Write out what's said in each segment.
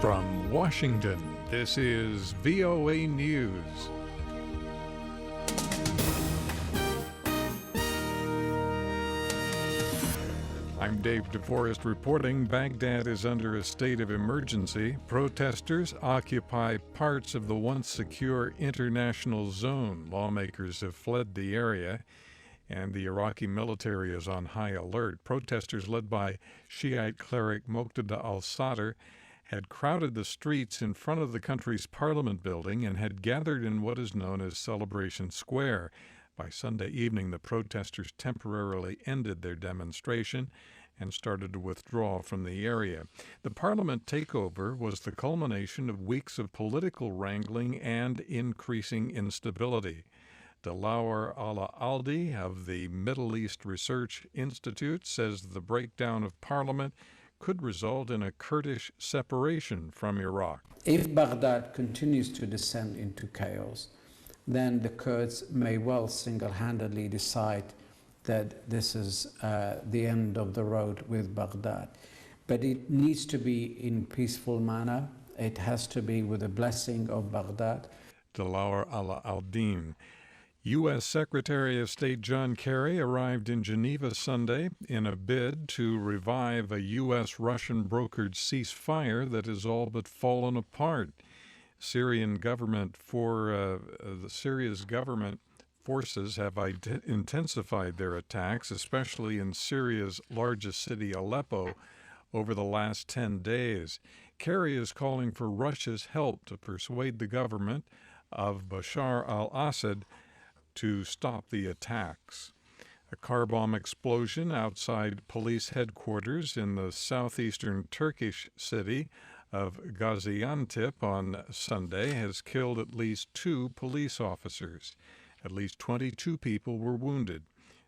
From Washington, this is VOA News. I'm Dave DeForest reporting Baghdad is under a state of emergency. Protesters occupy parts of the once secure international zone. Lawmakers have fled the area, and the Iraqi military is on high alert. Protesters led by Shi'ite cleric Muqtada al-Sadr had crowded the streets in front of the country's parliament building and had gathered in what is known as Celebration Square. By Sunday evening, the protesters temporarily ended their demonstration and started to withdraw from the area. The parliament takeover was the culmination of weeks of political wrangling and increasing instability. Dlawer Ala'Aldeen of the Middle East Research Institute says the breakdown of parliament could result in a Kurdish separation from Iraq. If Baghdad continues to descend into chaos, then the Kurds may well single-handedly decide that this is the end of the road with Baghdad. But it needs to be in peaceful manner. It has to be with the blessing of Baghdad. Dlawer Ala'Aldeen. U.S. Secretary of State John Kerry arrived in Geneva Sunday in a bid to revive a U.S.-Russian brokered ceasefire that has all but fallen apart. Syria's government forces have intensified their attacks, especially in Syria's largest city, Aleppo, over the last 10 days. Kerry is calling for Russia's help to persuade the government of Bashar al-Assad to stop the attacks. A car bomb explosion outside police headquarters in the southeastern Turkish city of Gaziantep on Sunday has killed at least 2 police officers. At least 22 people were wounded.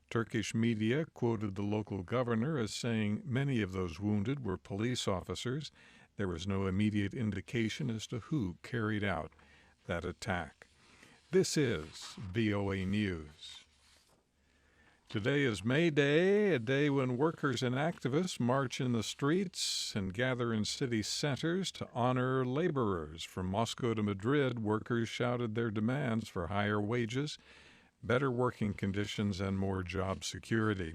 Turkish media quoted the local governor as saying many of those wounded were police officers. There was no immediate indication as to who carried out that attack. This is VOA News. Today is May Day, a day when workers and activists march in the streets and gather in city centers to honor laborers. From Moscow to Madrid, workers shouted their demands for higher wages, better working conditions, and more job security.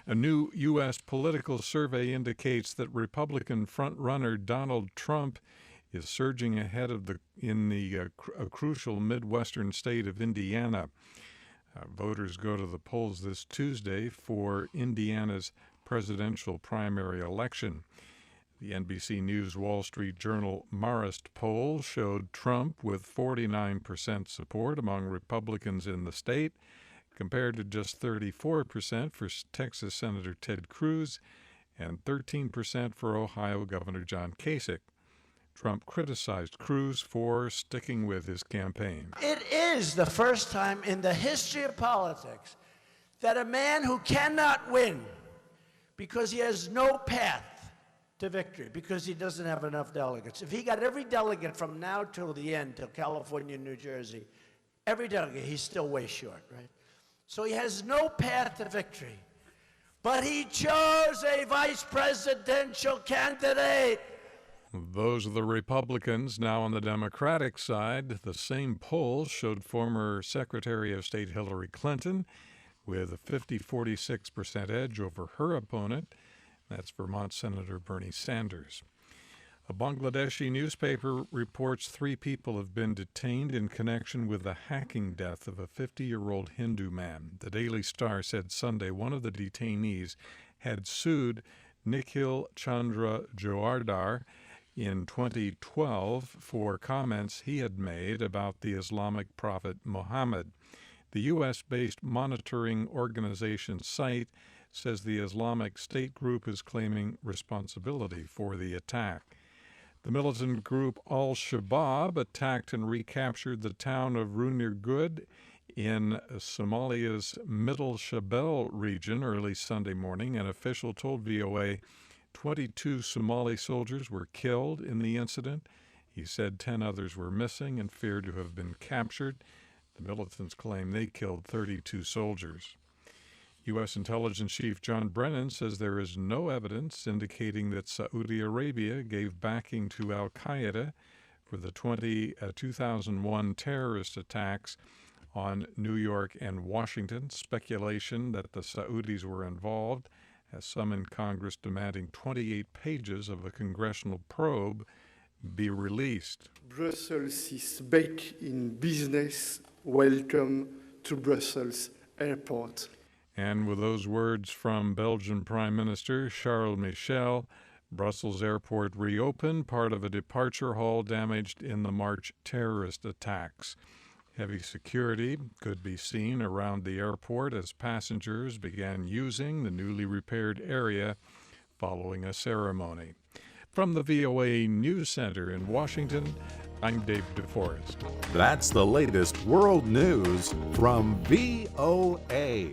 A new U.S. political survey indicates that Republican frontrunner Donald Trump is surging ahead of a crucial Midwestern state of Indiana. Voters go to the polls this Tuesday for Indiana's presidential primary election. The NBC News Wall Street Journal Marist poll showed Trump with 49% support among Republicans in the state, compared to just 34% for Texas Senator Ted Cruz and 13% for Ohio Governor John Kasich. Trump criticized Cruz for sticking with his campaign. It is the first time in the history of politics that a man who cannot win because he has no path to victory, because he doesn't have enough delegates. If he got every delegate from now till the end, till California and New Jersey, every delegate, he's still way short, right? So he has no path to victory. But he chose a vice presidential candidate. Those are the Republicans. Now on the Democratic side, the same poll showed former Secretary of State Hillary Clinton with a 46% edge over her opponent. That's Vermont Senator Bernie Sanders. A Bangladeshi newspaper reports 3 people have been detained in connection with the hacking death of a 50-year-old Hindu man. The Daily Star said Sunday one of the detainees had sued Nikhil Chandra Jowardar in 2012 for comments he had made about the Islamic prophet Muhammad. The U.S.-based monitoring organization SITE says the Islamic State group is claiming responsibility for the attack. The militant group al-Shabaab attacked and recaptured the town of Runirgud in Somalia's Middle Shabelle region early Sunday morning. An official told VOA 22 Somali soldiers were killed in the incident. He said 10 others were missing and feared to have been captured. The militants claim they killed 32 soldiers. U.S. Intelligence Chief John Brennan says there is no evidence indicating that Saudi Arabia gave backing to al-Qaeda for the 2001 terrorist attacks on New York and Washington. Speculation that the Saudis were involved has summoned Congress demanding 28 pages of a congressional probe be released. Brussels is back in business. Welcome to Brussels Airport. And with those words from Belgian Prime Minister Charles Michel, Brussels Airport reopened, part of a departure hall damaged in the March terrorist attacks. Heavy security could be seen around the airport as passengers began using the newly repaired area following a ceremony. From the VOA News Center in Washington, I'm David DeForest. That's the latest world news from VOA.